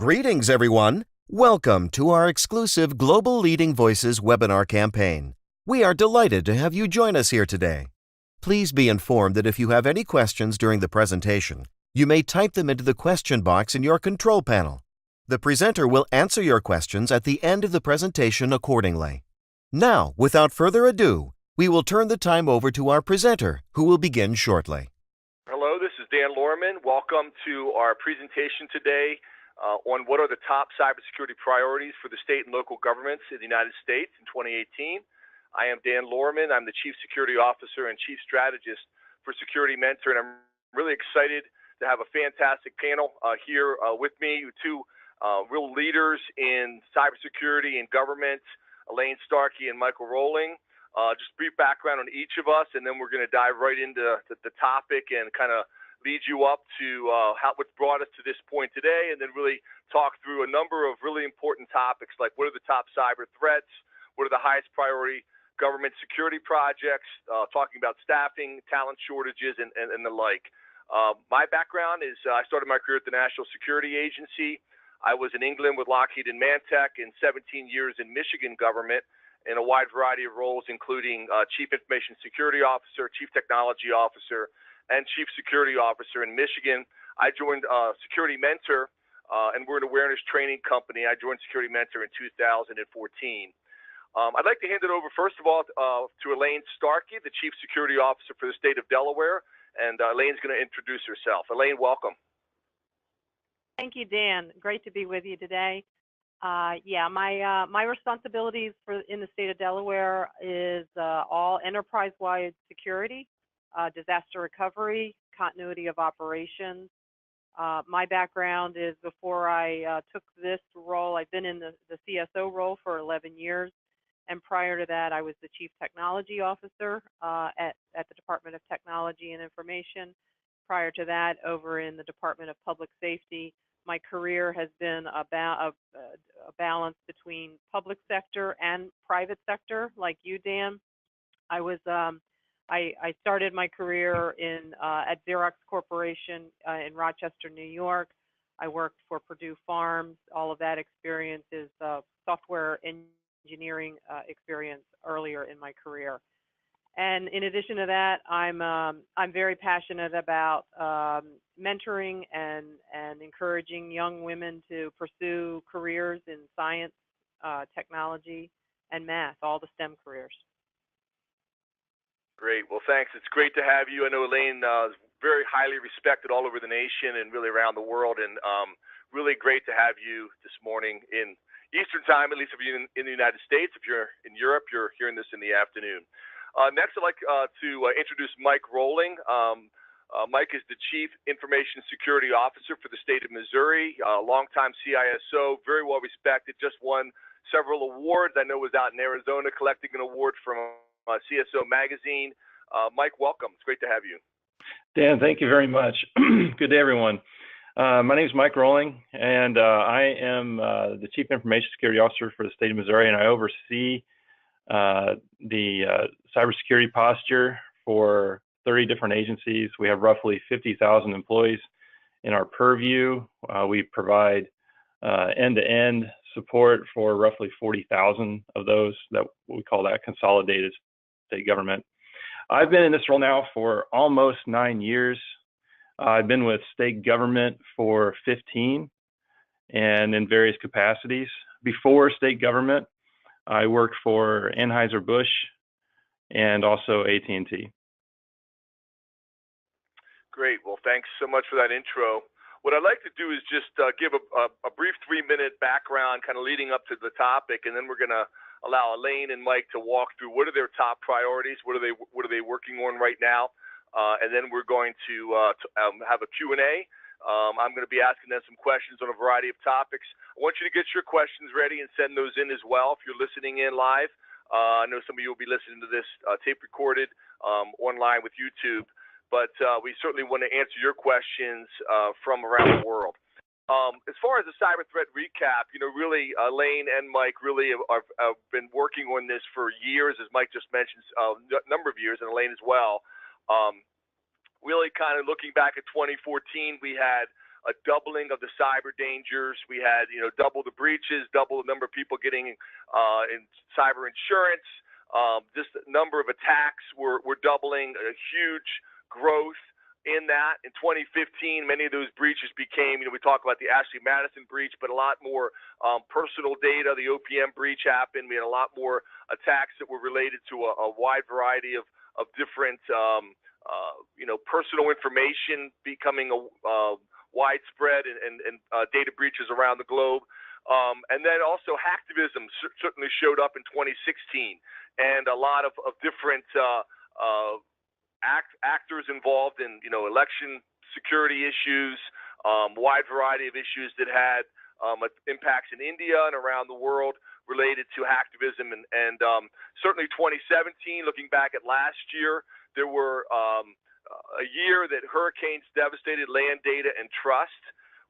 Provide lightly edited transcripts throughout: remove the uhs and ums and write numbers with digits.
Greetings, everyone. Welcome to our exclusive Global Leading Voices webinar campaign. We are delighted to have you join us here today. Please be informed that if you have any questions during the presentation, you may type them into the question box in your control panel. The presenter will answer your questions at the end of the presentation accordingly. Now, without further ado, we will turn the time over to our presenter, who will begin shortly. Hello, this is Dan Lohrmann. Welcome to our presentation today on what are the top cybersecurity priorities for the state and local governments in the United States in 2018. I am Dan Lohrmann. I'm the Chief Security Officer and Chief Strategist for Security Mentor, and I'm really excited to have a fantastic panel here with me, two real leaders in cybersecurity and government, Elaine Starkey and Michael Rolling. Just brief background on each of us, and then we're going to dive right into the topic and kind of lead you up to what's brought us to this point today, and then really talk through a number of really important topics like what are the top cyber threats, what are the highest priority government security projects, talking about staffing, talent shortages, and the like. My background is I started my career at the National Security Agency. I was in England with Lockheed and Mantech, and 17 years in Michigan government in a wide variety of roles, including Chief Information Security Officer, Chief Technology Officer, and Chief Security Officer in Michigan. I joined Security Mentor, and we're an awareness training company. I joined Security Mentor in 2014. I'd like to hand it over, first of all, to Elaine Starkey, the Chief Security Officer for the state of Delaware, and Elaine's going to introduce herself. Elaine, welcome. Thank you, Dan. Great to be with you today. My responsibilities in the state of Delaware is all enterprise-wide security, disaster recovery, continuity of operations. My background is before I took this role, I've been in the CSO role for 11 years. And prior to that, I was the Chief Technology Officer at the Department of Technology and Information. Prior to that, over in the Department of Public Safety. My career has been a balance between public sector and private sector, like you, Dan. I started my career at Xerox Corporation in Rochester, New York. I worked for Purdue Farms. All of that experience is software engineering experience earlier in my career. And in addition to that, I'm very passionate about mentoring and encouraging young women to pursue careers in science, technology, and math, all the STEM careers. Great. Well, thanks. It's great to have you. I know Elaine is very highly respected all over the nation and really around the world, and really great to have you this morning in Eastern Time, at least if you're in the United States. If you're in Europe, you're hearing this in the afternoon. Next, I'd like to introduce Mike Rolling. Mike is the Chief Information Security Officer for the state of Missouri, longtime CISO, very well respected, just won several awards. I know was out in Arizona collecting an award from CSO Magazine. Mike, welcome. It's great to have you. Dan, thank you very much. Good day, everyone. My name is Mike Rolling, and I am the Chief Information Security Officer for the state of Missouri, and I oversee the cybersecurity posture for 30 different agencies. We have roughly 50,000 employees in our purview. We provide end-to-end support for roughly 40,000 of those that we call that consolidated state government. I've been in this role now for almost 9 years. I've been with state government for 15 and in various capacities. Before state government, I worked for Anheuser-Busch and also AT&T. Great. Well, thanks so much for that intro. What I'd like to do is just give a brief 3-minute background kind of leading up to the topic, and then we're going to allow Elaine and Mike to walk through what are their top priorities, what are they working on right now, and then we're going to have a Q&A. I'm going to be asking them some questions on a variety of topics. I want you to get your questions ready and send those in as well if you're listening in live. I know some of you will be listening to this tape recorded online with YouTube, but we certainly want to answer your questions from around the world. As far as the cyber threat recap, really Elaine and Mike really have been working on this for years, as Mike just mentioned, a number of years, and Elaine as well. Really kind of looking back at 2014, we had a doubling of the cyber dangers. We had, double the breaches, double the number of people getting in cyber insurance. Just the number of attacks were doubling, a huge growth in that. In 2015, many of those breaches became, we talk about the Ashley Madison breach, but a lot more personal data. The OPM breach happened. We had a lot more attacks that were related to a wide variety of different, personal information becoming widespread and data breaches around the globe. And then also hacktivism certainly showed up in 2016, and a lot of different actors involved in, election security issues, wide variety of issues that had impacts in India and around the world related to hacktivism. And certainly 2017, looking back at last year, there were a year that hurricanes devastated land, data, and trust.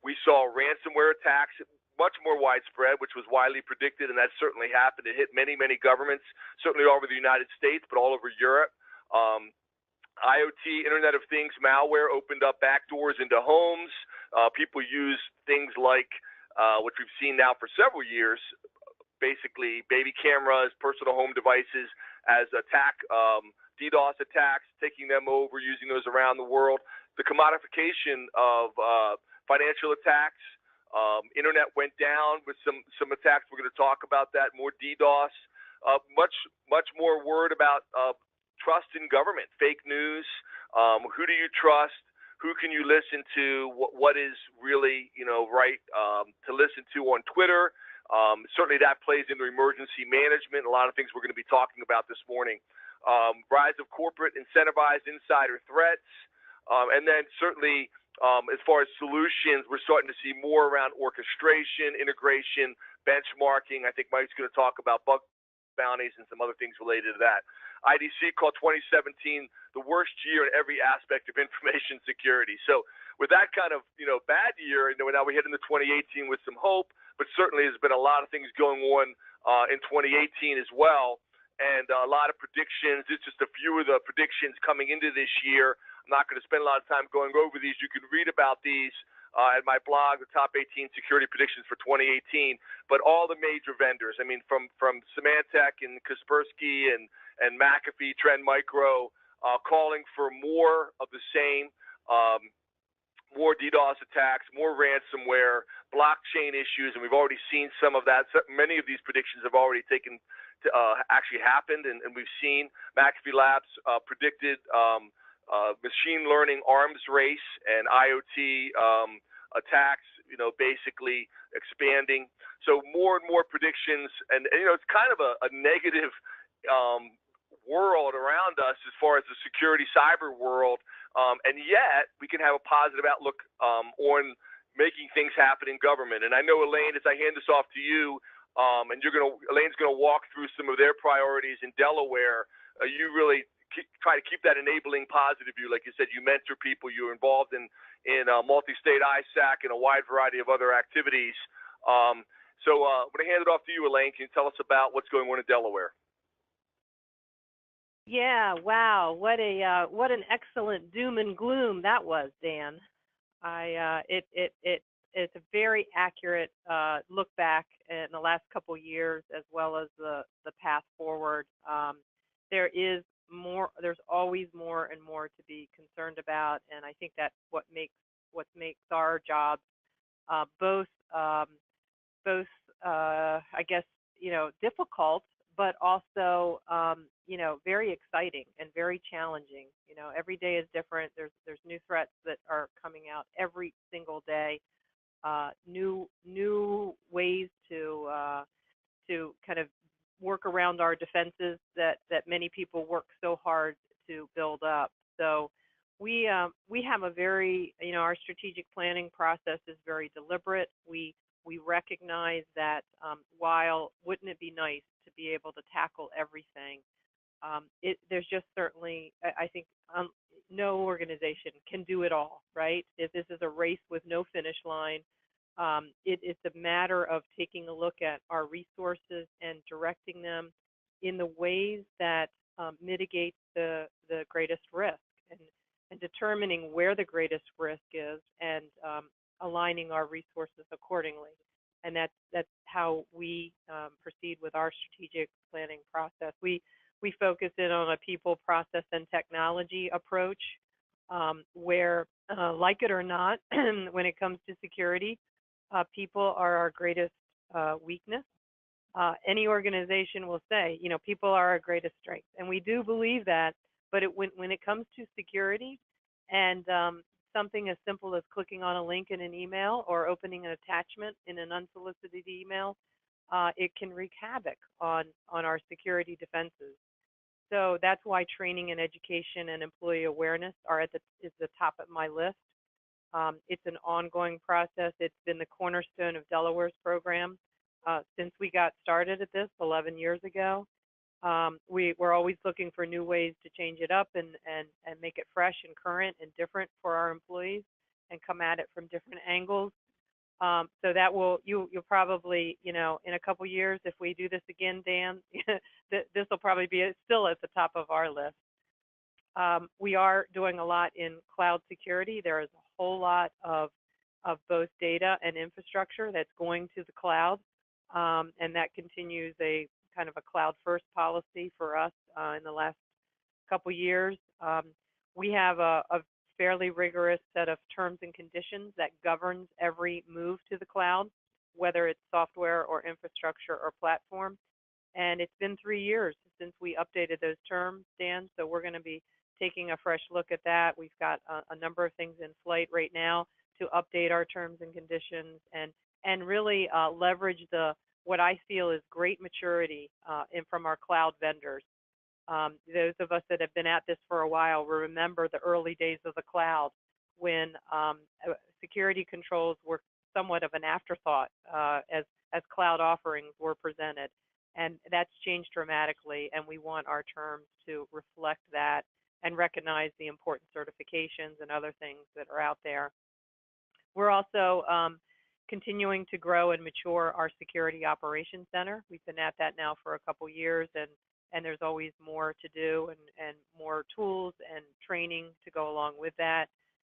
We saw ransomware attacks, much more widespread, which was widely predicted, and that certainly happened. It hit many, many governments, certainly all over the United States, but all over Europe. IoT, Internet of Things malware opened up backdoors into homes. People use things like, which we've seen now for several years, basically baby cameras, personal home devices as DDoS attacks, taking them over, using those around the world. The commodification of financial attacks. Internet went down with some attacks. We're going to talk about that. More DDoS. Much more word about trust in government, fake news. Who do you trust? Who can you listen to? What is really right to listen to on Twitter? Certainly that plays into emergency management. A lot of things we're going to be talking about this morning. Rise of corporate incentivized insider threats, and then certainly. As far as solutions, we're starting to see more around orchestration, integration, benchmarking. I think Mike's going to talk about bug bounties and some other things related to that. IDC called 2017 the worst year in every aspect of information security. So with that kind of bad year, now we head into 2018 with some hope, but certainly there's been a lot of things going on in 2018 as well, and a lot of predictions. It's just a few of the predictions coming into this year. I'm not going to spend a lot of time going over these. You can read about these at my blog, the top 18 security predictions for 2018. But all the major vendors, from Symantec and Kaspersky and McAfee, Trend Micro, calling for more of the same, more DDoS attacks, more ransomware, blockchain issues, and we've already seen some of that. So many of these predictions have already actually happened, and we've seen McAfee Labs predicted machine learning arms race and IoT attacks, basically expanding. So more and more predictions, and it's kind of a negative world around us as far as the security cyber world, and yet we can have a positive outlook on making things happen in government. And I know, Elaine, as I hand this off to you, and Elaine's going to walk through some of their priorities in Delaware. You really try to keep that enabling positive view. Like you said, you mentor people, you're involved in multi-state ISAC and a wide variety of other activities. So I'm going to hand it off to you, Elaine. Can you tell us about what's going on in Delaware? Yeah, wow, what an excellent doom and gloom that was, Dan. It's a very accurate look back in the last couple years as well as the path forward. There's always more and more to be concerned about, and I think that's what makes our jobs both I guess difficult, but also very exciting and very challenging. Every day is different. There's new threats that are coming out every single day. New ways to kind of work around our defenses that many people work so hard to build up. So we have a very, our strategic planning process is very deliberate. We recognize that while wouldn't it be nice to be able to tackle everything, there's just certainly, I think, no organization can do it all, right? If this is a race with no finish line, it's a matter of taking a look at our resources and directing them in the ways that mitigate the greatest risk, and determining where the greatest risk is, and aligning our resources accordingly. And that's how we proceed with our strategic planning process. We focus in on a people, process, and technology approach, where, like it or not, when it comes to security, people are our greatest weakness. Any organization will say, people are our greatest strength, and we do believe that. But when it comes to security, and something as simple as clicking on a link in an email or opening an attachment in an unsolicited email, it can wreak havoc on our security defenses. So that's why training and education and employee awareness is the top of my list. It's an ongoing process. It's been the cornerstone of Delaware's program since we got started at this 11 years ago. We're always looking for new ways to change it up and make it fresh and current and different for our employees, and come at it from different angles. So that you'll probably, in a couple years, if we do this again, Dan, this will probably be still at the top of our list. We are doing a lot in cloud security. There is a whole lot of both data and infrastructure that's going to the cloud, and that continues a kind of a cloud-first policy for us in the last couple years. We have a fairly rigorous set of terms and conditions that governs every move to the cloud, whether it's software or infrastructure or platform. And it's been 3 years since we updated those terms, Dan, so we're going to be taking a fresh look at that. We've got a number of things in flight right now to update our terms and conditions and really leverage what I feel is great maturity from our cloud vendors. Those of us that have been at this for a while will remember the early days of the cloud, when security controls were somewhat of an afterthought as cloud offerings were presented. And that's changed dramatically, and we want our terms to reflect that and recognize the important certifications and other things that are out there. We're also continuing to grow and mature our Security Operations Center. We've been at that now for a couple years, and there's always more to do and more tools and training to go along with that.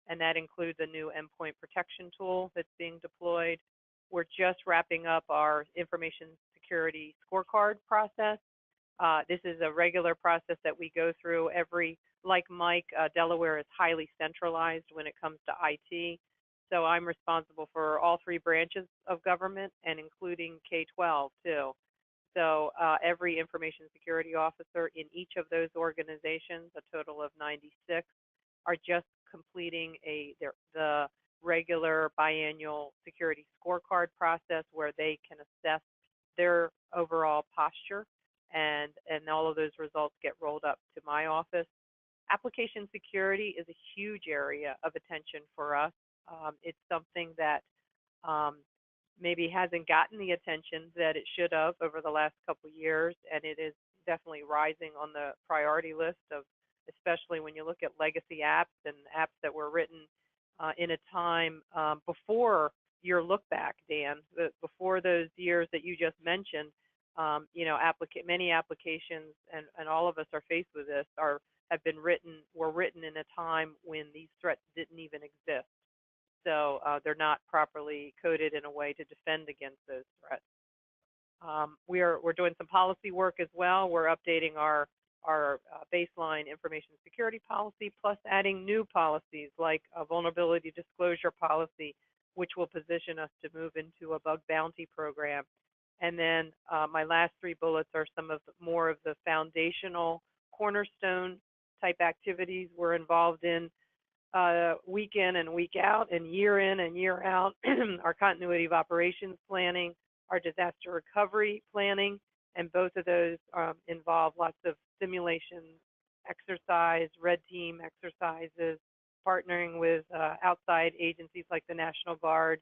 And that includes a new endpoint protection tool that's being deployed. We're just wrapping up our information security scorecard process. This is a regular process that we go through like Mike, Delaware is highly centralized when it comes to IT. So I'm responsible for all 3 branches of government, and including K-12 too. So every information security officer in each of those organizations, a total of 96, are just completing the regular biannual security scorecard process, where they can assess their overall posture, and all of those results get rolled up to my office. Application security is a huge area of attention for us. It's something that maybe hasn't gotten the attention that it should have over the last couple of years, and it is definitely rising on the priority list of, especially when you look at legacy apps and apps that were written in a time before your look back, Dan, before those years that you just mentioned. Many applications, and all of us are faced with this, were written in a time when these threats didn't even exist. So they're not properly coded in a way to defend against those threats. We're doing some policy work as well. We're updating our baseline information security policy, plus adding new policies like a vulnerability disclosure policy, which will position us to move into a bug bounty program. And then my last 3 bullets are some of more of the foundational cornerstone type activities we're involved in week in and week out, and year in and year out. Our continuity of operations planning, our disaster recovery planning, and both of those involve lots of simulation exercise, red team exercises, partnering with outside agencies like the National Guard.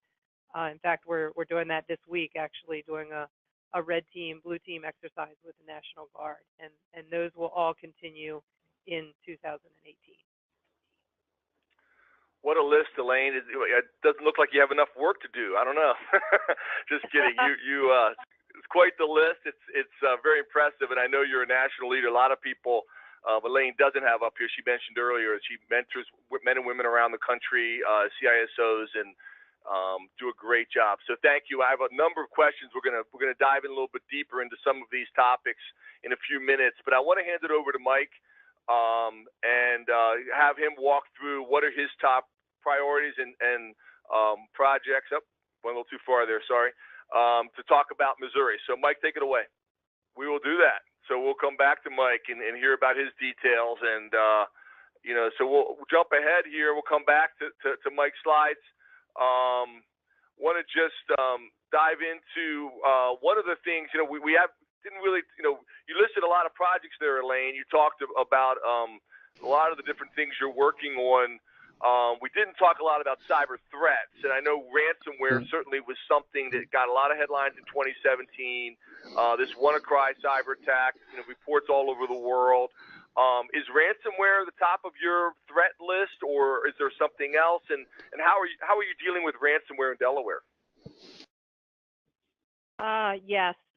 In fact, we're doing that this week, actually doing a red team, blue team exercise with the National Guard, and those will all continue in 2018. What a list, Elaine. It doesn't look like you have enough work to do. I don't know. Just kidding. It's quite the list. It's very impressive, and I know you're a national leader. A lot of people Elaine doesn't have up here. She mentioned earlier she mentors men and women around the country, CISOs, and do a great job. So thank you. I have a number of questions. We're gonna dive in a little bit deeper into some of these topics in a few minutes, but I want to hand it over to Mike and have him walk through what are his top priorities and projects. Oh, went a little too far there. Sorry. To talk about Missouri. So Mike, take it away. We will do that. So we'll come back to Mike and hear about his details, and so we'll jump ahead here. We'll come back to Mike's slides. Want to just dive into one of the things we didn't really you listed a lot of projects there, Elaine. You talked about a lot of the different things you're working on. We didn't talk a lot about cyber threats, and I know ransomware certainly was something that got a lot of headlines in 2017. This WannaCry cyber attack, reports all over the world. Is ransomware the top of your threat list, or is there something else? And how are you dealing with ransomware in Delaware?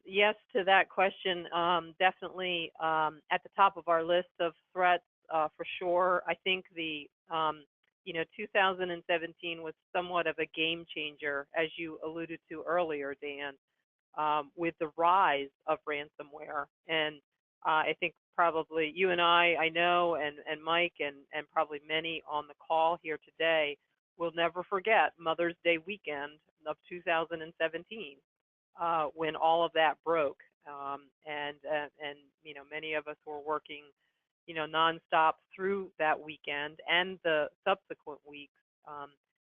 Yes to that question. Definitely at the top of our list of threats for sure. I think the 2017 was somewhat of a game changer, as you alluded to earlier, Dan, with the rise of ransomware. And I think probably you and I know, and Mike and probably many on the call here today will never forget Mother's Day weekend of 2017 when all of that broke. And many of us were working nonstop through that weekend and the subsequent weeks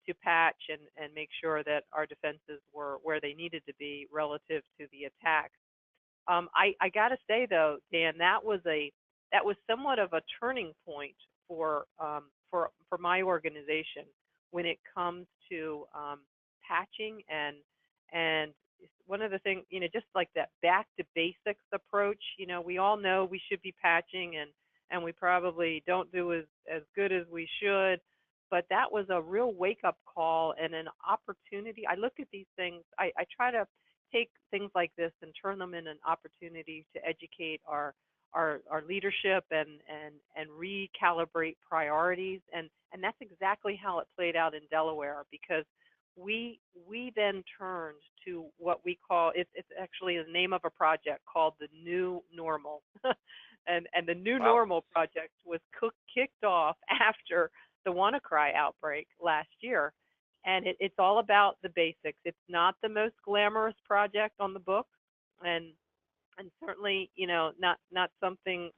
to patch and make sure that our defenses were where they needed to be relative to the attack. I got to say though, Dan, that was somewhat of a turning point for my organization when it comes to patching and one of the things, just like that back to basics approach. We all know we should be patching and we probably don't do as good as we should, but that was a real wake-up call and an opportunity. I look at these things, I try to take things like this and turn them in an opportunity to educate our leadership and recalibrate priorities, and that's exactly how it played out in Delaware, because we then turned to what we call, it's actually the name of a project called the New Normal. And the New Normal project was kicked off after the WannaCry outbreak last year. And it's all about the basics. It's not the most glamorous project on the book, and certainly, not something,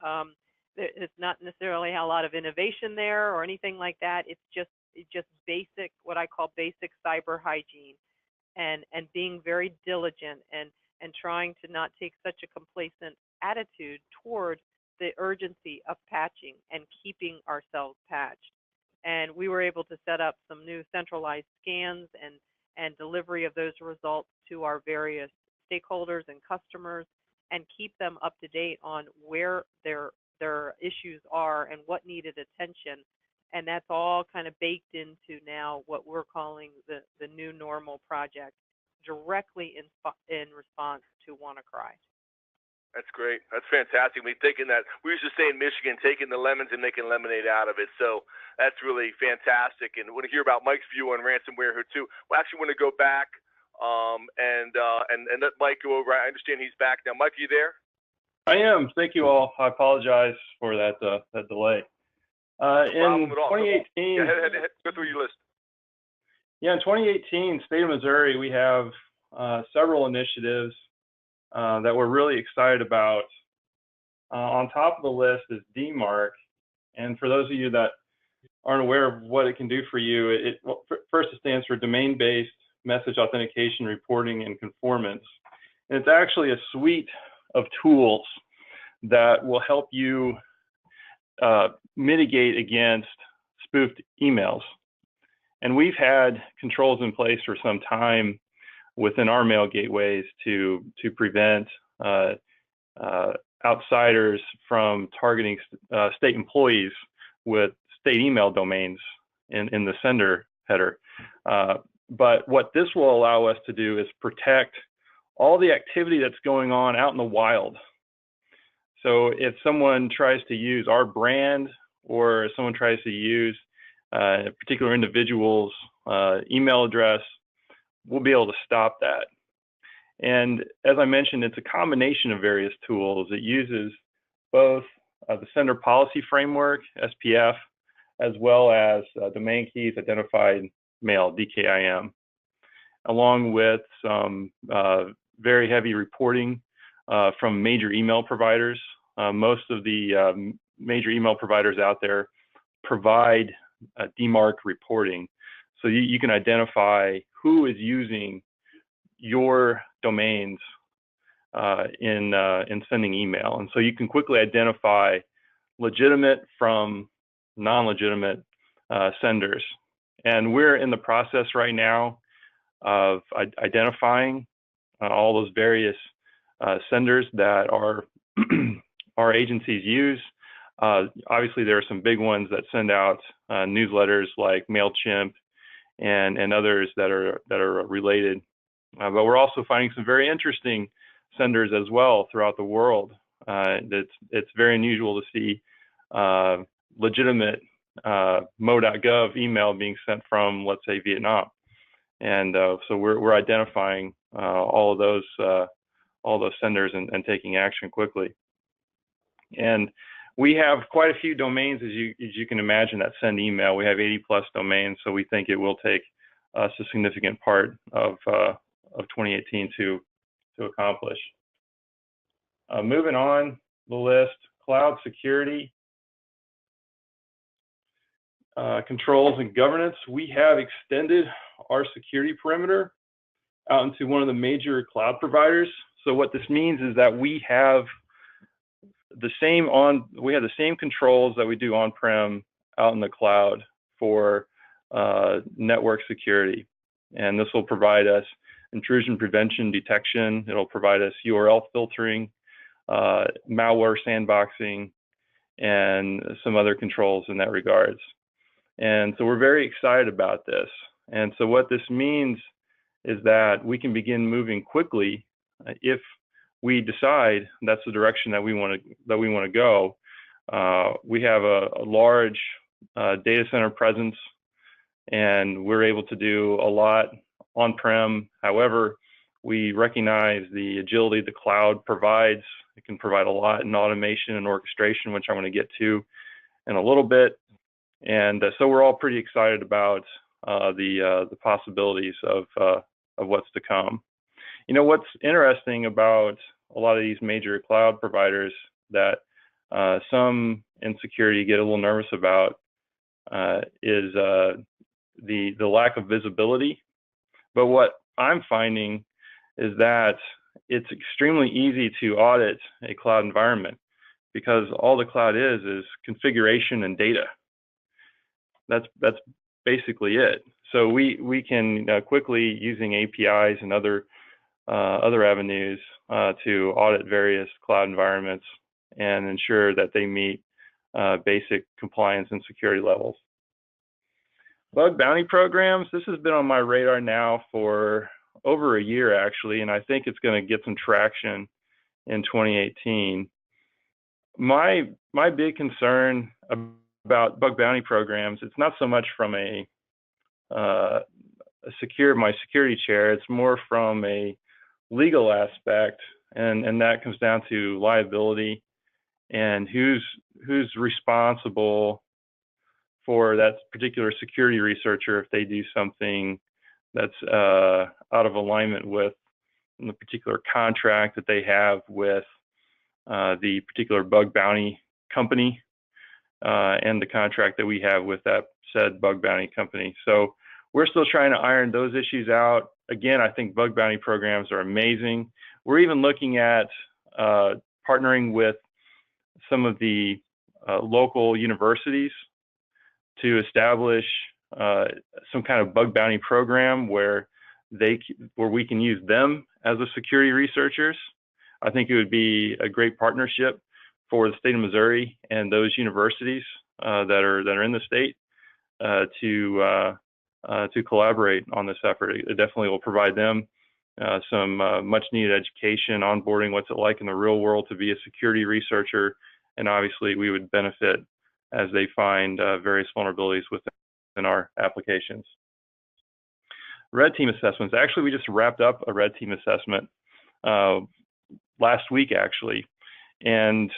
it's not necessarily a lot of innovation there or anything like that. It's just basic, what I call basic cyber hygiene, and being very diligent and trying to not take such a complacent attitude toward the urgency of patching and keeping ourselves patched. And we were able to set up some new centralized scans and delivery of those results to our various stakeholders and customers, and keep them up to date on where their issues are and what needed attention. And that's all kind of baked into now what we're calling the New Normal project, directly in response to WannaCry. That's great. That's fantastic. We used to say in Michigan, taking the lemons and making lemonade out of it. So that's really fantastic. And I want to hear about Mike's view on ransomware here too. We actually want to go back and let Mike go over. I understand he's back now. Mike, are you there? I am. Thank you all. I apologize for that delay. In 2018, go through your list. Yeah, in 2018, state of Missouri, we have several initiatives that we're really excited about. On top of the list is DMARC, and for those of you that aren't aware of what it can do for you, first it stands for Domain-Based Message Authentication, Reporting, and Conformance. And it's actually a suite of tools that will help you mitigate against spoofed emails. And we've had controls in place for some time within our mail gateways to prevent outsiders from targeting state employees with state email domains in the sender header. But what this will allow us to do is protect all the activity that's going on out in the wild. So if someone tries to use our brand, or someone tries to use a particular individual's email address we'll be able to stop that. And as I mentioned, it's a combination of various tools. It uses both the Sender Policy Framework, SPF, as well as domain keys identified mail, DKIM, along with some very heavy reporting from major email providers. Most of the major email providers out there provide DMARC reporting. So you can identify who is using your domains in sending email. And so you can quickly identify legitimate from non-legitimate senders. And we're in the process right now of identifying all those various senders that our agencies use. Obviously, there are some big ones that send out newsletters like MailChimp and others that are related. But we're also finding some very interesting senders as well throughout the world. It's very unusual to see legitimate mo.gov email being sent from, let's say, Vietnam. And so we're identifying all those senders and taking action quickly. And we have quite a few domains, as you can imagine, that send email. We have 80+ domains, so we think it will take us a significant part of 2018 to accomplish. Moving on the list, cloud security, controls and governance. We have extended our security perimeter out into one of the major cloud providers. So what this means is that we have the same controls that we do on-prem out in the cloud for network security. And this will provide us intrusion prevention detection. It'll provide us URL filtering, malware sandboxing, and some other controls in that regards. And so we're very excited about this. And so what this means is that we can begin moving quickly if we decide that's the direction that we want to go. We have a large data center presence, and we're able to do a lot on-prem. However, we recognize the agility the cloud provides. It can provide a lot in automation and orchestration, which I'm going to get to in a little bit. And so we're all pretty excited about the possibilities of what's to come. You know, what's interesting about a lot of these major cloud providers that some in security get a little nervous about is the lack of visibility. But what I'm finding is that it's extremely easy to audit a cloud environment because all the cloud is configuration and data. That's basically it. So we can quickly, using APIs and other avenues, to audit various cloud environments and ensure that they meet basic compliance and security levels. Bug bounty programs, this has been on my radar now for over a year, actually, and I think it's going to get some traction in 2018. My big concern about bug bounty programs, it's not so much from my security chair, it's more from a legal aspect, and that comes down to liability and who's responsible for that particular security researcher if they do something that's out of alignment with the particular contract that they have with the particular bug bounty company and the contract that we have with that said bug bounty company. So we're still trying to iron those issues out. Again, I think bug bounty programs are amazing. We're even looking at partnering with some of the local universities to establish some kind of bug bounty program where we can use them as a security researchers. I think it would be a great partnership for the state of Missouri and those universities that are in the state to collaborate on this effort. It definitely will provide them some much needed education, onboarding what's it like in the real world to be a security researcher, and obviously we would benefit as they find various vulnerabilities within our applications. red team assessments. Actually, we just wrapped up a red team assessment last week, actually. And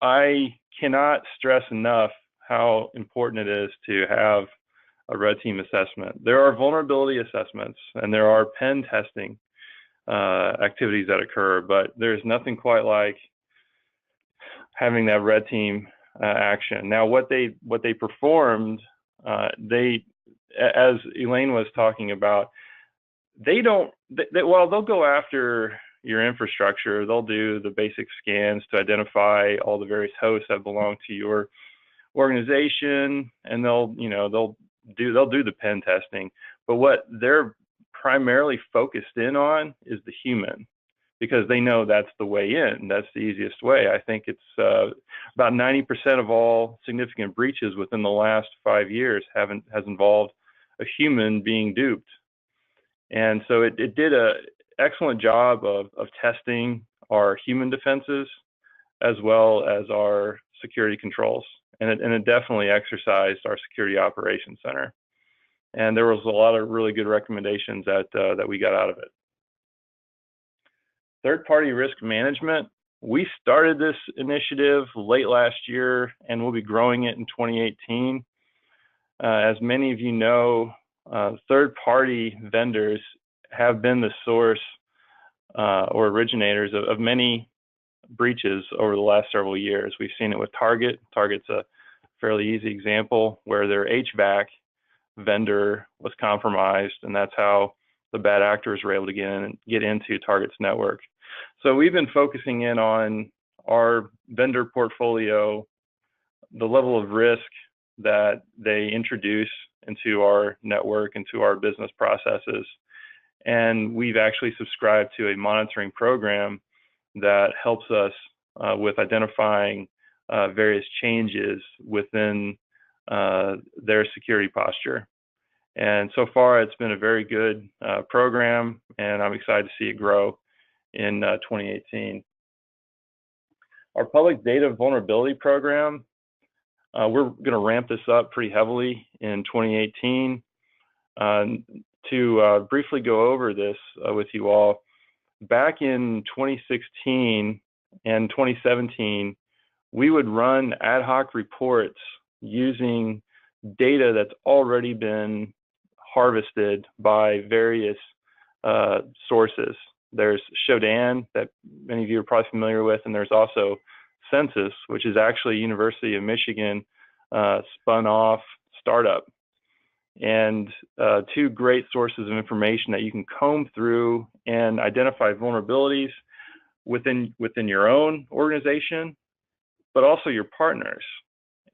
I cannot stress enough how important it is to have a red team assessment. There are vulnerability assessments and there are pen testing activities that occur, but there's nothing quite like having that red team action. Now, what they performed, as Elaine was talking about, they'll go after your infrastructure. They'll do the basic scans to identify all the various hosts that belong to your organization, and they'll do the pen testing. But what they're primarily focused in on is the human, because they know that's the way in. That's the easiest way. I think it's about 90% of all significant breaches within the last 5 years has involved a human being duped. And so it did an excellent job of testing our human defenses as well as our security controls. And it definitely exercised our security operations center. And there was a lot of really good recommendations that we got out of it. Third-party risk management. We started this initiative late last year, and we'll be growing it in 2018. As many of you know, third-party vendors have been the source or originators of many breaches over the last several years. We've seen it with Target. Target's a fairly easy example where their HVAC vendor was compromised, and that's how the bad actors were able to get into Target's network. So we've been focusing in on our vendor portfolio, the level of risk that they introduce into our network, into our business processes. And we've actually subscribed to a monitoring program that helps us with identifying various changes within their security posture. And so far, it's been a very good program, and I'm excited to see it grow in 2018. Our public data vulnerability program, we're going to ramp this up pretty heavily in 2018. To briefly go over this with you all, back in 2016 and 2017, we would run ad hoc reports using data that's already been harvested by various sources. There's Shodan, that many of you are probably familiar with, and there's also Census, which is actually University of Michigan spun off startup. And two great sources of information that you can comb through and identify vulnerabilities within your own organization, but also your partners.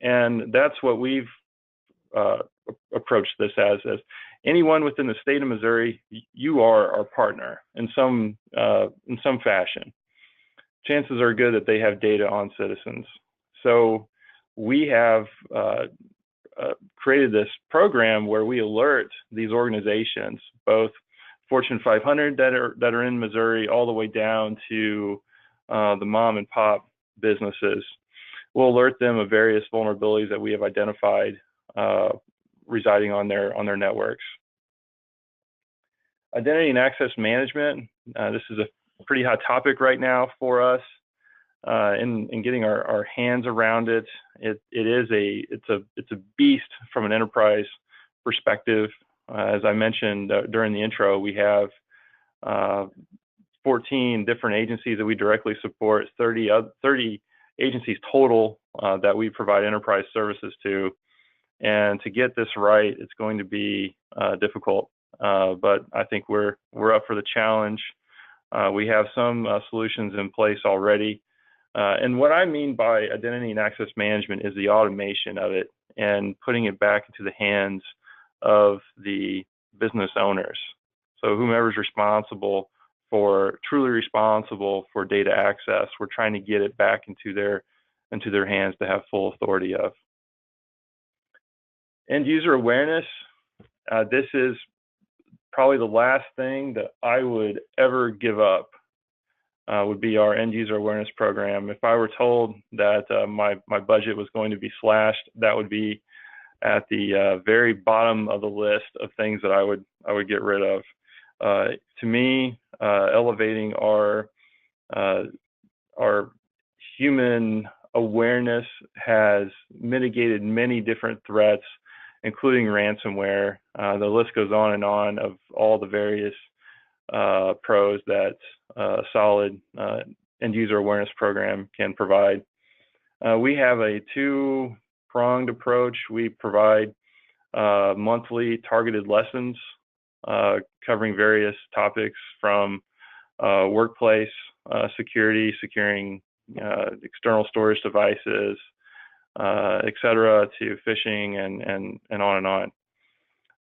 And that's what we've approached this as anyone within the state of Missouri, you are our partner in some fashion. Chances are good that they have data on citizens. So we have created this program where we alert these organizations, both Fortune 500 that are in Missouri, all the way down to the mom and pop businesses. We'll alert them of various vulnerabilities that we have identified residing on their networks. Identity and access management. This is a pretty hot topic right now for us. In getting our hands around it, it's a beast from an enterprise perspective. As I mentioned during the intro, we have 14 different agencies that we directly support, 30 agencies total that we provide enterprise services to. And to get this right, it's going to be difficult, but I think we're up for the challenge. We have some solutions in place already. And what I mean by identity and access management is the automation of it and putting it back into the hands of the business owners. So whomever's truly responsible for data access, we're trying to get it back into their hands to have full authority of. End user awareness. This is probably the last thing that I would ever give up. Would be our end user awareness program. If I were told that my budget was going to be slashed, that would be at the very bottom of the list of things that I would get rid of. To me, elevating our human awareness has mitigated many different threats, including ransomware. The list goes on and on of all the various pros that a solid end user awareness program can provide. We have a two-pronged approach. We provide monthly targeted lessons covering various topics from workplace security, securing external storage devices, etc., to phishing and on and on.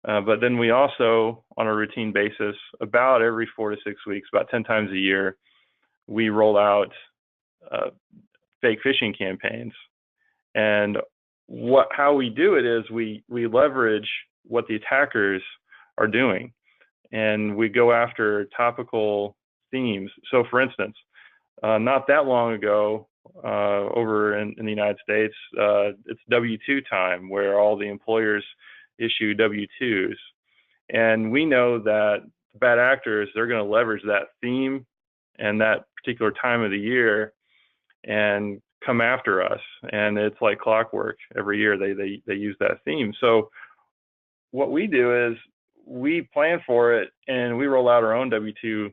But then we also, on a routine basis, about every 4 to 6 weeks, about 10 times a year, we roll out fake phishing campaigns. And how we do it is we leverage what the attackers are doing, and we go after topical themes. So, for instance, not that long ago, over in the United States, it's W-2 time, where all the employers issue W-2s. And we know that bad actors, they're going to leverage that theme and that particular time of the year and come after us. And it's like clockwork. Every year they use that theme. So what we do is we plan for it and we roll out our own W-2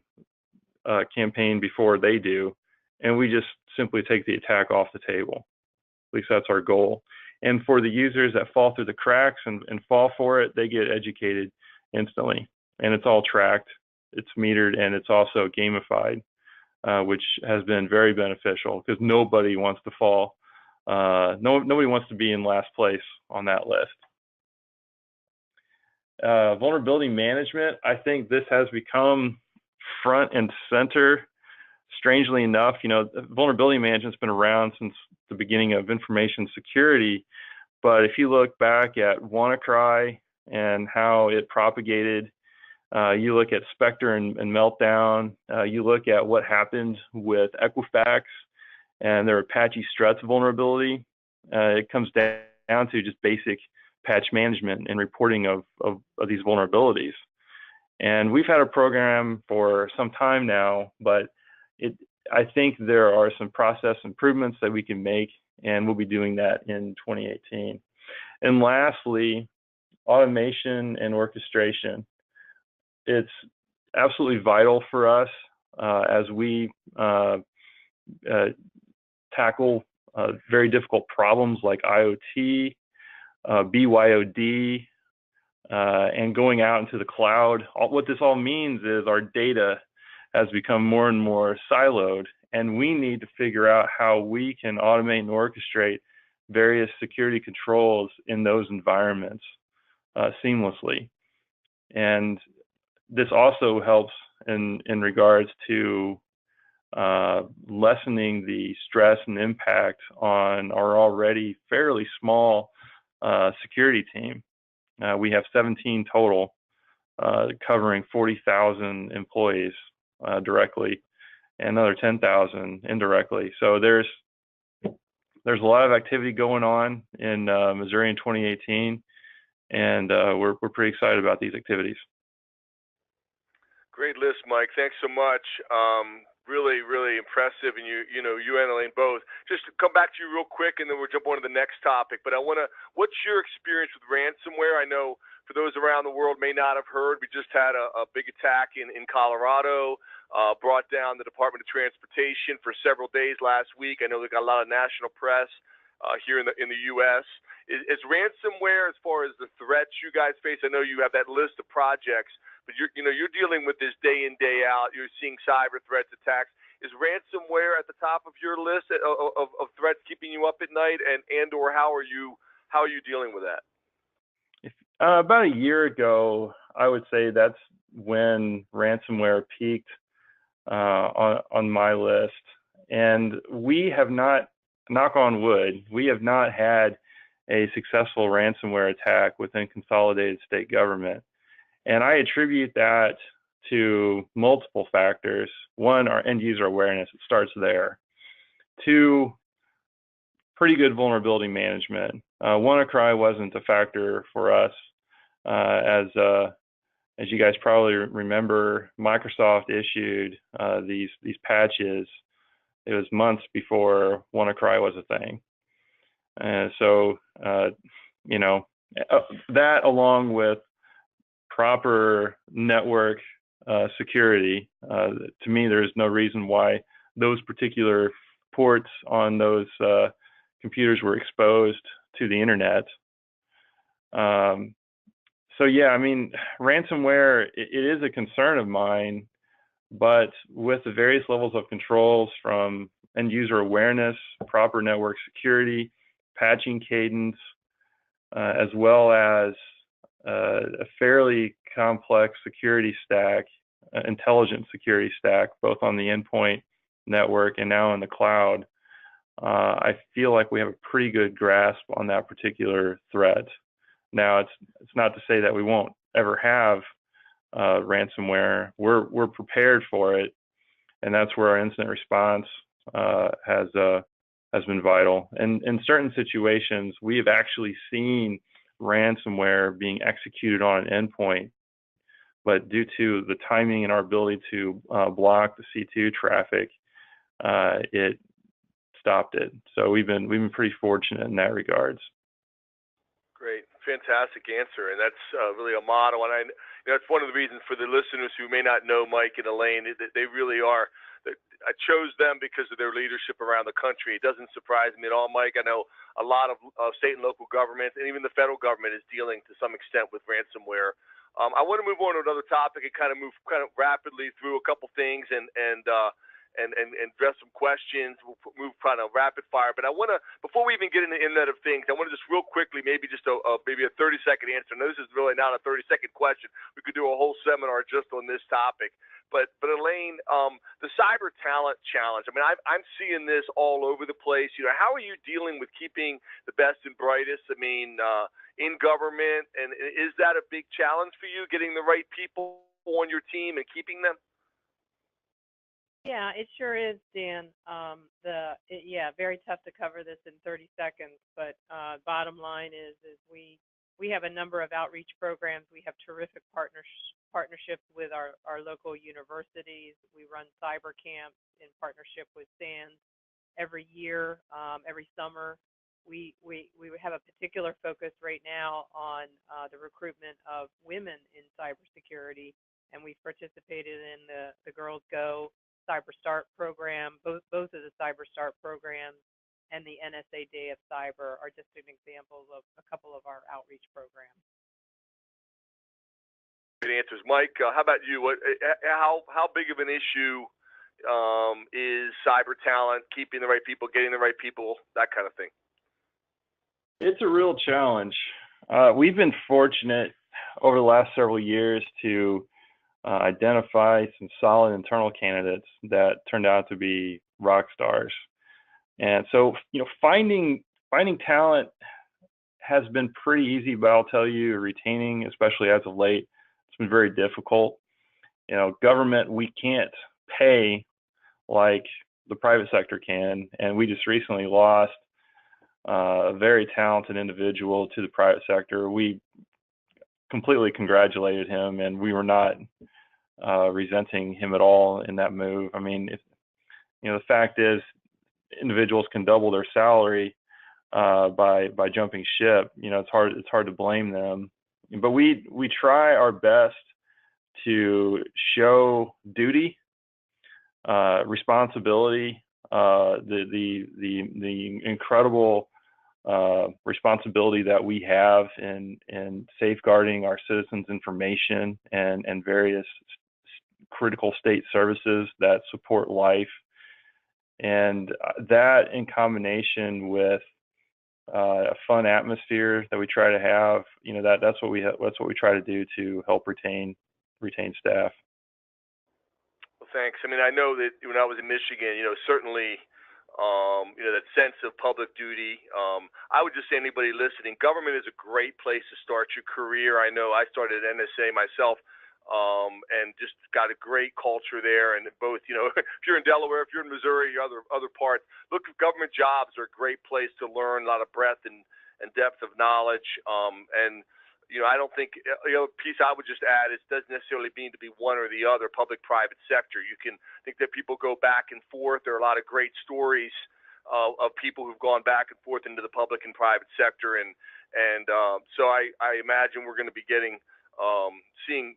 campaign before they do. And we just simply take the attack off the table. At least that's our goal. And for the users that fall through the cracks and fall for it, they get educated instantly. And it's all tracked, it's metered, and it's also gamified, which has been very beneficial because nobody wants to fall. Nobody wants to be in last place on that list. Vulnerability management, I think this has become front and center. Strangely enough, vulnerability management's been around since the beginning of information security. But if you look back at WannaCry and how it propagated, you look at Spectre and Meltdown, you look at what happened with Equifax and their Apache Struts vulnerability, it comes down to just basic patch management and reporting of these vulnerabilities. And we've had a program for some time now, but I think there are some process improvements that we can make, and we'll be doing that in 2018. And lastly, automation and orchestration. It's absolutely vital for us as we tackle very difficult problems like IoT, BYOD, and going out into the cloud. What this all means is our data has become more and more siloed, and we need to figure out how we can automate and orchestrate various security controls in those environments seamlessly. And this also helps in regards to lessening the stress and impact on our already fairly small security team. We have 17 total, covering 40,000 employees directly, and another 10,000 indirectly. So there's a lot of activity going on in Missouri in 2018, and we're pretty excited about these activities. Great list, Mike. Thanks so much. Really, really impressive, and you and Elaine both. Just to come back to you real quick, and then we'll jump on to the next topic. But what's your experience with ransomware? I know for those around the world may not have heard, we just had a big attack in Colorado, brought down the Department of Transportation for several days last week. I know they got a lot of national press here in the U.S. Is ransomware, as far as the threats you guys face? I know you have that list of projects, but you're dealing with this day in, day out. You're seeing cyber threats, attacks. Is ransomware at the top of your list of threats keeping you up at night, and/or how are you dealing with that? About a year ago, I would say that's when ransomware peaked on my list, and we have not, knock on wood, we have not had a successful ransomware attack within consolidated state government. And I attribute that to multiple factors. One, our end user awareness, it starts there. Two, pretty good vulnerability management. WannaCry wasn't a factor for us, as you guys probably remember. Microsoft issued these patches. It was months before WannaCry was a thing, and so that, along with proper network security, to me, there's no reason why those particular ports on those computers were exposed to the internet. So yeah, I mean, ransomware, it is a concern of mine, but with the various levels of controls from end user awareness, proper network security, patching cadence, as well as a fairly complex security stack, intelligent security stack, both on the endpoint network and now in the cloud, I feel like we have a pretty good grasp on that particular threat. Now, it's not to say that we won't ever have ransomware. We're prepared for it, and that's where our incident response has been vital. And in certain situations, we have actually seen ransomware being executed on an endpoint, but due to the timing and our ability to block the C2 traffic, it stopped it. So we've been pretty fortunate in that regards. Great, fantastic answer, and that's really a model. And that's one of the reasons for the listeners who may not know Mike and Elaine, they really are. I chose them because of their leadership around the country. It doesn't surprise me at all, Mike. I know a lot of state and local governments, and even the federal government, is dealing to some extent with ransomware. I want to move on to another topic and move rapidly through a couple things and address some questions. We'll move kind of rapid fire. But I want to, before we even get into the Internet of Things, I want to just real quickly, maybe just maybe a 30-second answer. Now, this is really not a 30-second question. We could do a whole seminar just on this topic. But Elaine, the cyber talent challenge, I mean, I'm seeing this all over the place. How are you dealing with keeping the best and brightest, in government? And is that a big challenge for you, getting the right people on your team and keeping them? Yeah, it sure is, Dan. Very tough to cover this in 30 seconds, but bottom line is we have a number of outreach programs. We have terrific partnerships with our local universities. We run cyber camps in partnership with SANS every year, every summer. We have a particular focus right now on the recruitment of women in cybersecurity, and we've participated in the Girls Go Cyber Start program. Both of the Cyber Start programs and the NSA Day of Cyber are just an examples of a couple of our outreach programs. Good answers, Mike. How about you? How big of an issue is cyber talent, keeping the right people, getting the right people, that kind of thing? It's a real challenge. We've been fortunate over the last several years to identify some solid internal candidates that turned out to be rock stars. And so, finding talent has been pretty easy, but I'll tell you, retaining, especially as of late, it's been very difficult. Government, we can't pay like the private sector can, and we just recently lost a very talented individual to the private sector. We completely congratulated him, and we were not resenting him at all in that move. I mean, the fact is, individuals can double their salary by jumping ship. It's hard to blame them. But we try our best to show duty, responsibility, the incredible responsibility that we have in safeguarding our citizens' information and various critical state services that support life. And that, in combination with a fun atmosphere that we try to have, that's what we try to do to help retain staff. Well, thanks. I mean, I know that when I was in Michigan, certainly, that sense of public duty. I would just say, anybody listening, government is a great place to start your career. I know I started at NSA myself and just got a great culture there. And both, if you're in Delaware, if you're in Missouri, other parts, look, government jobs are a great place to learn a lot of breadth and depth of knowledge. I don't think, piece I would just add is it doesn't necessarily mean to be one or the other, public-private sector. You can think that people go back and forth. There are a lot of great stories of people who've gone back and forth into the public and private sector. So I imagine we're going to be seeing,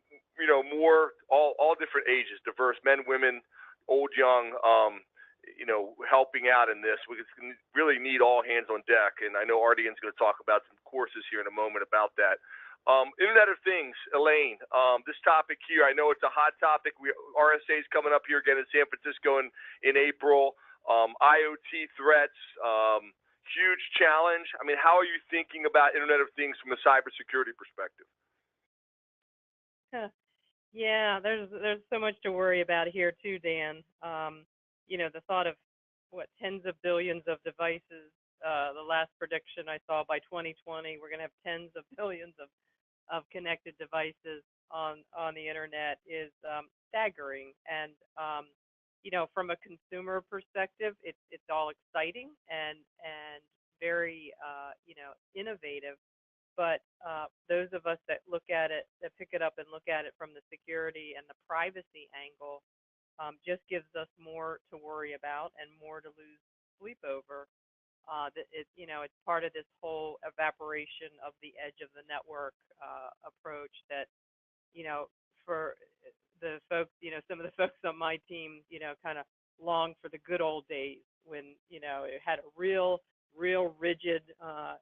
more all different ages, diverse men, women, old, young, helping out in this. We really need all hands on deck. And I know Ardian's going to talk about some courses here in a moment about that. Internet of Things, Elaine, this topic here, I know it's a hot topic. RSA is coming up here again in San Francisco in April. IoT threats, huge challenge. I mean, how are you thinking about Internet of Things from a cybersecurity perspective? Yeah, there's so much to worry about here too, Dan. The thought of tens of billions of devices. The last prediction I saw by 2020, we're going to have tens of billions of connected devices on the internet is staggering. And from a consumer perspective, it's all exciting and very innovative. But those of us that look at it, that pick it up and look at it from the security and the privacy angle, just gives us more to worry about and more to lose sleep over. It's part of this whole evaporation of the edge of the network approach that, for the folks, some of the folks on my team, kind of long for the good old days when, it had a real rigid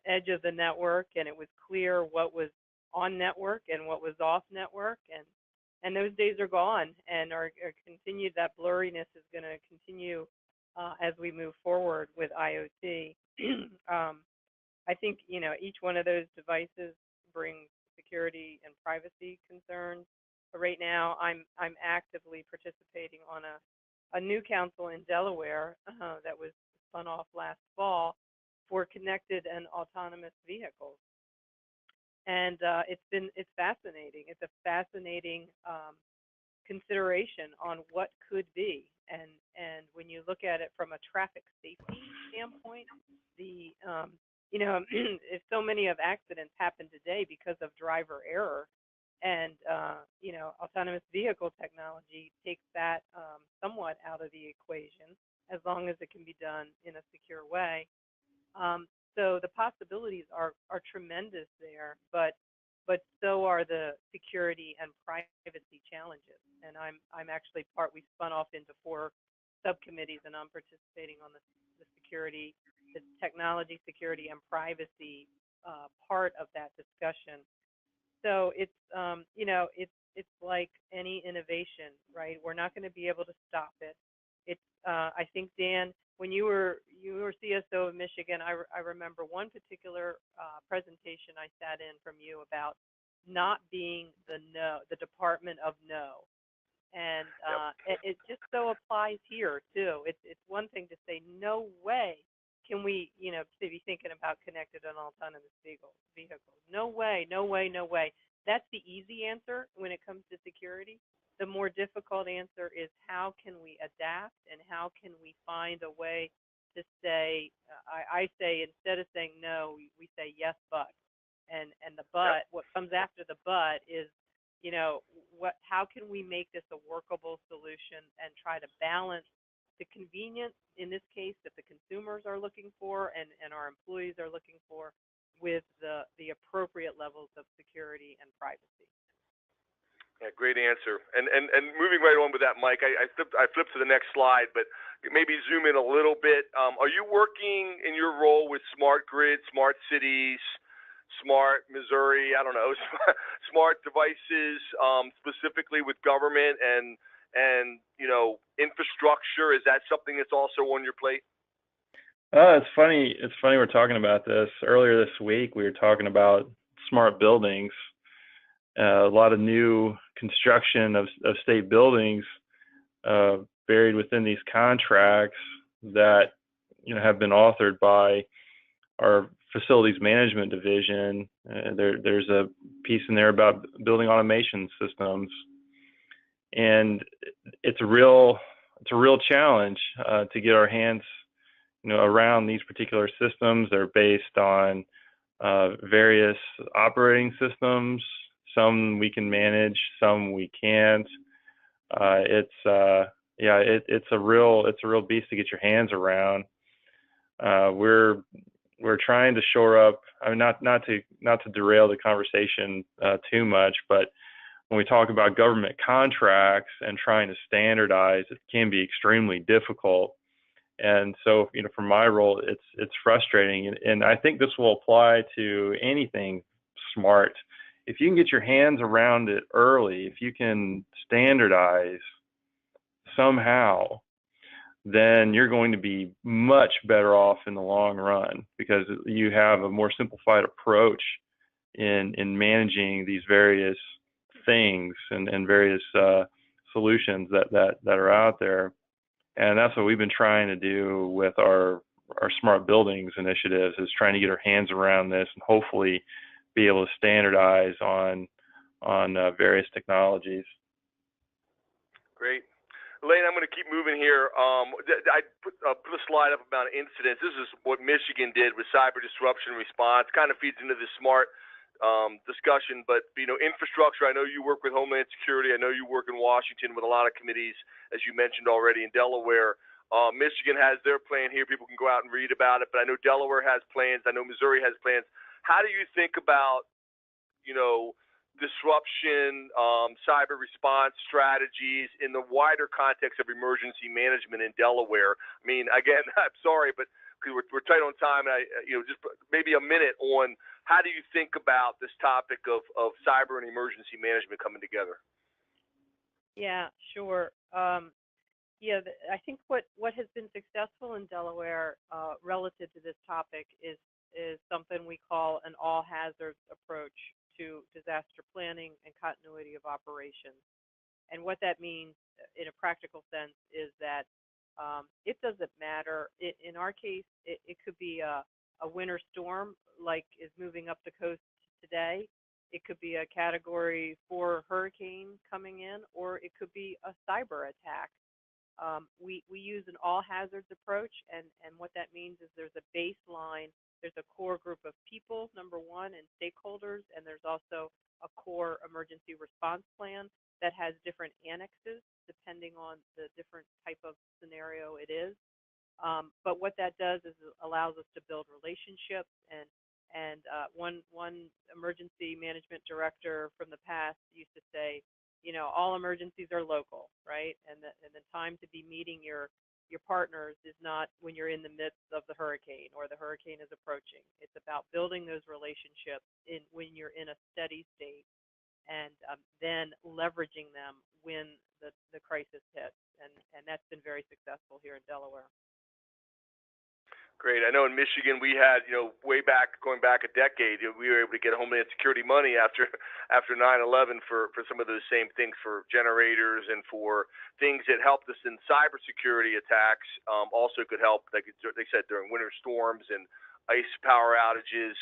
edge of the network, and it was clear what was on network and what was off network, and those days are gone, and are continued. That blurriness is going to continue as we move forward with IoT. I think each one of those devices brings security and privacy concerns. But right now, I'm actively participating on a new council in Delaware that was spun off last fall for connected and autonomous vehicles, and it's fascinating. It's a fascinating consideration on what could be, and when you look at it from a traffic safety standpoint, if so many of accidents happen today because of driver error, and autonomous vehicle technology takes that somewhat out of the equation, as long as it can be done in a secure way. So the possibilities are tremendous there, but so are the security and privacy challenges. And I'm actually we spun off into 4 subcommittees, and I'm participating on the security, the technology, security, and privacy part of that discussion. So it's it's like any innovation, right? We're not going to be able to stop it. It's I think, Dan, when you were CSO of Michigan, I remember one particular presentation I sat in from you about not being the department of no, and it just so applies here too. It's one thing to say no way can we to be thinking about connected and autonomous vehicles. No way, no way, no way. That's the easy answer when it comes to security. The more difficult answer is how can we adapt, and how can we find a way to say, I say, instead of saying no, we say yes, but. And the but, what comes after the but is, how can we make this a workable solution and try to balance the convenience, in this case, that the consumers are looking for and our employees are looking for, with the appropriate levels of security and privacy. Yeah, great answer. And moving right on with that, Mike, I flipped to the next slide, but maybe zoom in a little bit. Are you working in your role with smart grid, smart cities, smart Missouri, I don't know, smart devices, specifically with government and infrastructure? Is that something that's also on your plate? It's funny we're talking about this. Earlier this week, we were talking about smart buildings. A lot of new construction of state buildings buried within these contracts that have been authored by our facilities management division. There's a piece in there about building automation systems and it's a real challenge to get our hands around these particular systems. They're based on various operating systems. Some we can manage, some we can't. It's a real beast to get your hands around. We're trying to shore up. I mean, not to derail the conversation too much, but when we talk about government contracts and trying to standardize, it can be extremely difficult. And so, for my role, it's frustrating. And I think this will apply to anything smart. If you can get your hands around it early, if you can standardize somehow, then you're going to be much better off in the long run, because you have a more simplified approach in managing these various things and various solutions that are out there. And that's what we've been trying to do with our smart buildings initiatives, is trying to get our hands around this and hopefully be able to standardize on various technologies. Great. Elaine, I'm going to keep moving here. I put a slide up about incidents. This is what Michigan did with cyber disruption response. Kind of feeds into this smart discussion, but infrastructure. I know you work with Homeland Security. I know you work in Washington with a lot of committees, as you mentioned already, in Delaware. Michigan has their plan here. People can go out and read about it, but I know Delaware has plans. I know Missouri has plans. How do you think about, disruption, cyber response strategies in the wider context of emergency management in Delaware? I mean, again, I'm sorry, but we're tight on time. And just maybe a minute on how do you think about this topic of cyber and emergency management coming together? Yeah, sure. I think what has been successful in Delaware relative to this topic is something we call an all hazards approach to disaster planning and continuity of operations. And what that means in a practical sense is that it doesn't matter. In our case, it could be a winter storm like is moving up the coast today. It could be a Category 4 hurricane coming in, or it could be a cyber attack. We use an all hazards approach, and what that means is there's a baseline, there's a core group of people, number one, and stakeholders, and there's also a core emergency response plan that has different annexes depending on the different type of scenario it is. But what that does is it allows us to build relationships, and one emergency management director from the past used to say, all emergencies are local, right? And the time to be meeting your partners is not when you're in the midst of the hurricane or the hurricane is approaching. It's about building those relationships when you're in a steady state, and then leveraging them when the crisis hits. And that's been very successful here in Delaware. Great. I know in Michigan we had, going back a decade, we were able to get Homeland Security money after 9/11 for some of those same things, for generators and for things that helped us in cybersecurity attacks. Also could help, like they said, during winter storms and ice power outages.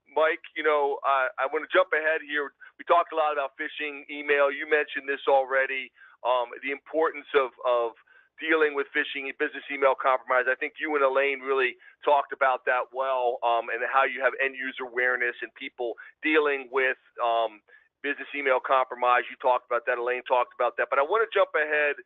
Mike, I want to jump ahead here. We talked a lot about phishing, email. You mentioned this already. The importance of dealing with phishing and business email compromise. I think you and Elaine really talked about that well, and how you have end user awareness and people dealing with business email compromise. You talked about that. Elaine talked about that. But I want to jump ahead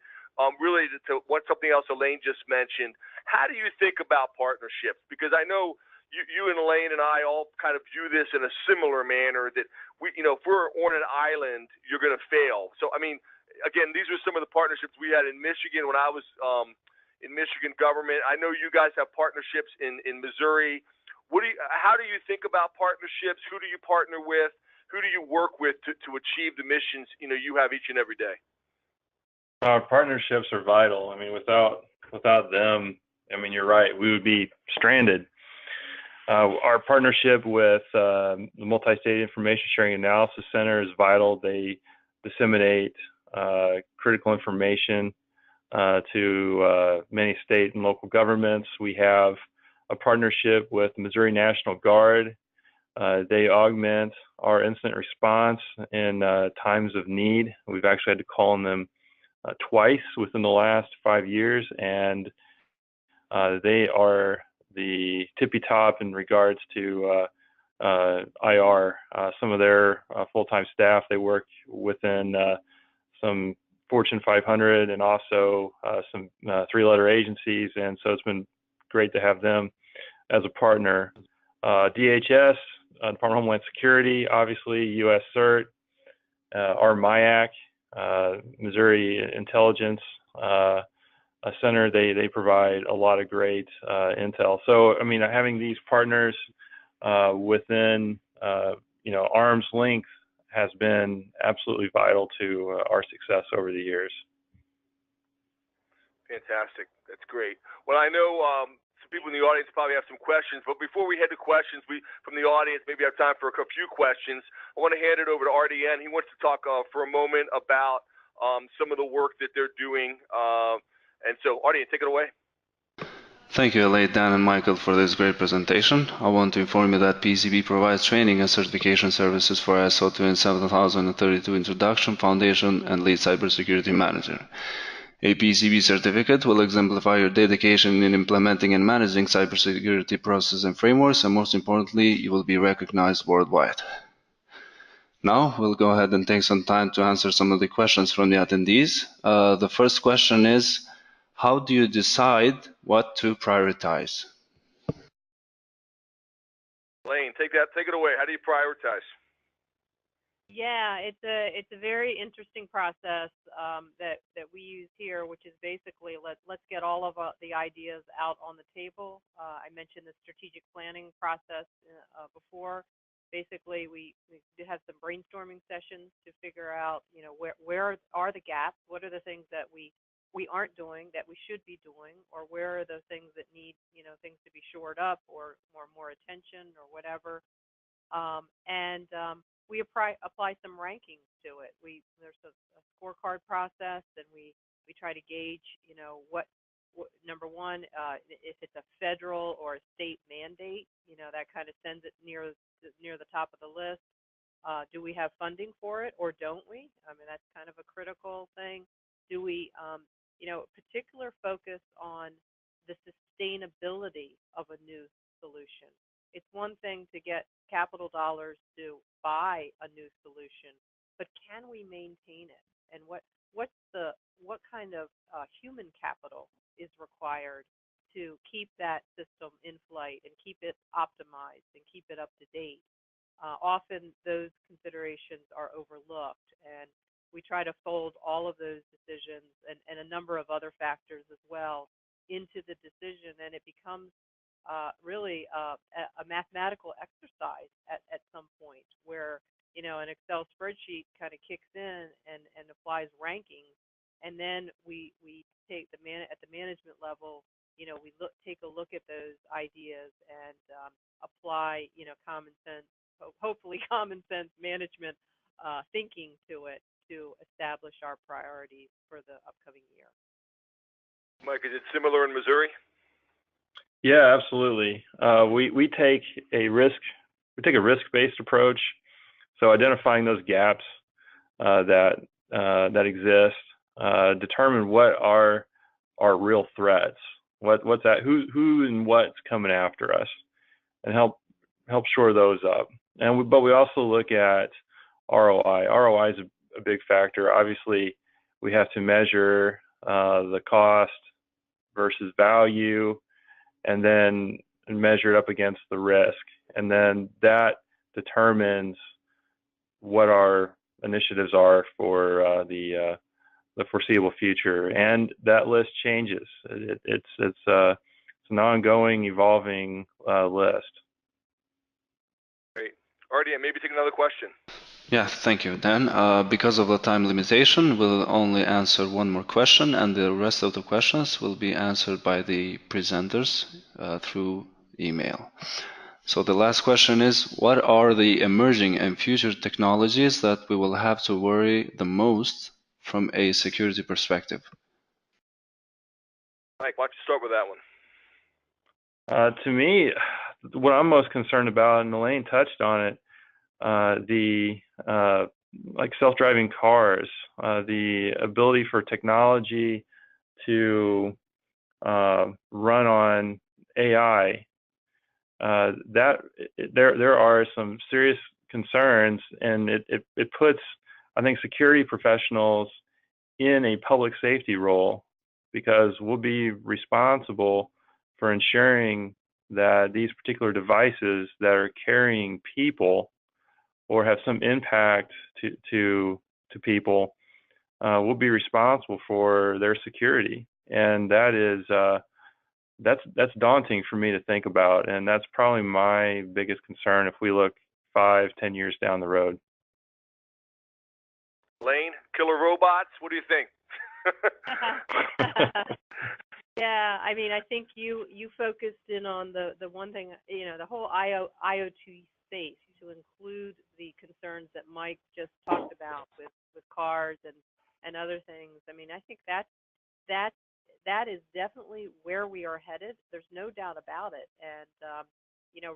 really to something else Elaine just mentioned. How do you think about partnerships? Because I know you and Elaine and I all kind of view this in a similar manner, that if we're on an island, you're going to fail. So, I mean, again, these are some of the partnerships we had in Michigan when I was in Michigan government. I know you guys have partnerships in Missouri. How do you think about partnerships? Who do you partner with? Who do you work with to achieve the missions you have each and every day? Our partnerships are vital. I mean, without them, I mean, you're right, we would be stranded. Our partnership with the Multi-State Information Sharing Analysis Center is vital. They disseminate critical information to many state and local governments. We have a partnership with the Missouri National Guard. They augment our incident response in times of need. We've actually had to call on them twice within the last 5 years, and they are the tippy top in regards to IR. Some of their full-time staff, they work within some Fortune 500 and also some three-letter agencies, and so it's been great to have them as a partner. DHS, Department of Homeland Security, obviously, U.S. CERT, our MIAC, Missouri Intelligence Center, they provide a lot of great intel. So, I mean, having these partners within, arm's length has been absolutely vital to our success over the years. Fantastic. That's great. Well, I know some people in the audience probably have some questions, but before we head to questions, from the audience maybe have time for a few questions. I want to hand it over to RDN. He wants to talk for a moment about some of the work that they're doing. And so, RDN, take it away. Thank you, Elaine, Dan, and Michael, for this great presentation. I want to inform you that PCB provides training and certification services for ISO 27032 Introduction, Foundation, and Lead Cybersecurity Manager. A PCB certificate will exemplify your dedication in implementing and managing cybersecurity processes and frameworks, and most importantly, you will be recognized worldwide. Now, we'll go ahead and take some time to answer some of the questions from the attendees. The first question is, how do you decide what to prioritize? Elaine, take it away. How do you prioritize? Yeah, it's a very interesting process that we use here, which is basically let's get all of the ideas out on the table. I mentioned the strategic planning process before. Basically, we have some brainstorming sessions to figure out, where are the gaps? What are the things that we aren't doing that we should be doing, or where are the things that need, things to be shored up or more attention or whatever. We apply some rankings to it. There's a scorecard process, and we try to gauge, what number one, if it's a federal or a state mandate, that kind of sends it near the top of the list. Do we have funding for it, or don't we? I mean, that's kind of a critical thing. Do we particular focus on the sustainability of a new solution? It's one thing to get capital dollars to buy a new solution, but can we maintain it? And what kind of human capital is required to keep that system in flight and keep it optimized and keep it up to date? Often those considerations are overlooked, and we try to fold all of those decisions and a number of other factors as well into the decision, and it becomes really a mathematical exercise at some point where an Excel spreadsheet kind of kicks in and applies rankings, and then we take at the management level, we take a look at those ideas and apply common sense, hopefully common sense management thinking to it to establish our priorities for the upcoming year. Mike, is it similar in Missouri? Yeah, absolutely. We take a risk-based approach. So identifying those gaps that exist, determine what are our real threats, what's that, who and what's coming after us, and help shore those up. But we also look at ROI. ROI is a big factor. Obviously, we have to measure the cost versus value, and then measure it up against the risk. And then that determines what our initiatives are for the foreseeable future. And that list changes. It's an ongoing, evolving list. Great. RDN, maybe take another question. Yeah, thank you, Dan. Because of the time limitation, we'll only answer one more question, and the rest of the questions will be answered by the presenters through email. So the last question is, what are the emerging and future technologies that we will have to worry the most from a security perspective? Mike, why don't you start with that one? To me, what I'm most concerned about, and Elaine touched on it, like self-driving cars, the ability for technology to run on AI. That there are some serious concerns, and it puts, I think, security professionals in a public safety role, because we'll be responsible for ensuring that these particular devices that are carrying people or have some impact to people will be responsible for their security, and that's daunting for me to think about, and that's probably my biggest concern if we look 5-10 years down the road. Elaine, killer robots, what do you think? Yeah, I mean, I think you focused in on the one thing, the whole IoT space, to include the concerns that Mike just talked about with cars and other things. I mean, I think that is definitely where we are headed. There's no doubt about it. And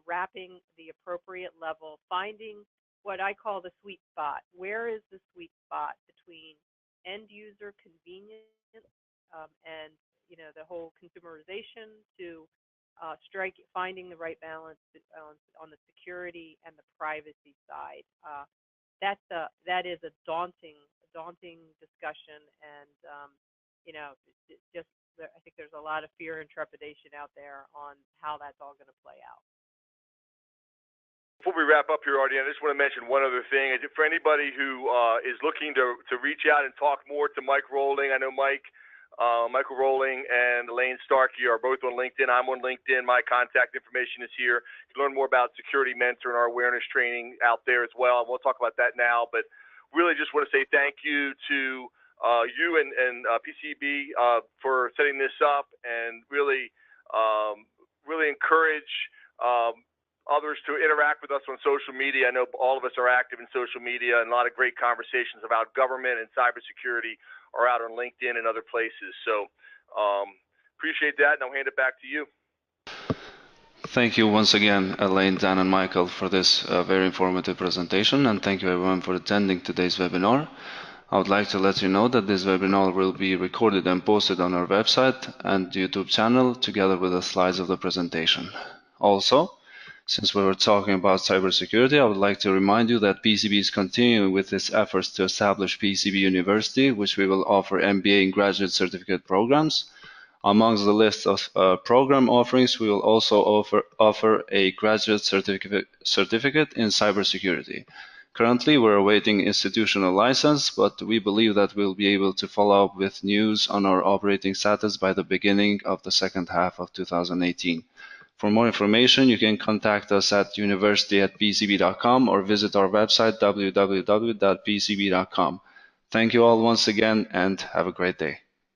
wrapping the appropriate level, finding what I call the sweet spot. Where is the sweet spot between end user convenience and the whole consumerization to finding the right balance on the security and the privacy side. That is a daunting discussion, and I think there's a lot of fear and trepidation out there on how that's all going to play out. Before we wrap up here, Artie, I just want to mention one other thing. For anybody who is looking to reach out and talk more to Mike Rolling, I know Michael Rolling and Elaine Starkey are both on LinkedIn. I'm on LinkedIn. My contact information is here. You can learn more about Security Mentor and our awareness training out there as well. And we'll talk about that now. But really just want to say thank you to you and PCB for setting this up, and really encourage others to interact with us on social media. I know all of us are active in social media, and a lot of great conversations about government and cybersecurity are out on LinkedIn and other places. So appreciate that, and I'll hand it back to you. Thank you once again, Elaine, Dan, and Michael, for this very informative presentation, and thank you everyone for attending today's webinar. I would like to let you know that this webinar will be recorded and posted on our website and YouTube channel, together with the slides of the presentation. Also, since we were talking about cybersecurity, I would like to remind you that PCB is continuing with its efforts to establish PCB University, which we will offer MBA and graduate certificate programs. Amongst the list of program offerings, we will also offer a graduate certificate in cybersecurity. Currently, we're awaiting institutional license, but we believe that we'll be able to follow up with news on our operating status by the beginning of the second half of 2018. For more information, you can contact us at university@pcb.com or visit our website www.pcb.com. Thank you all once again, and have a great day.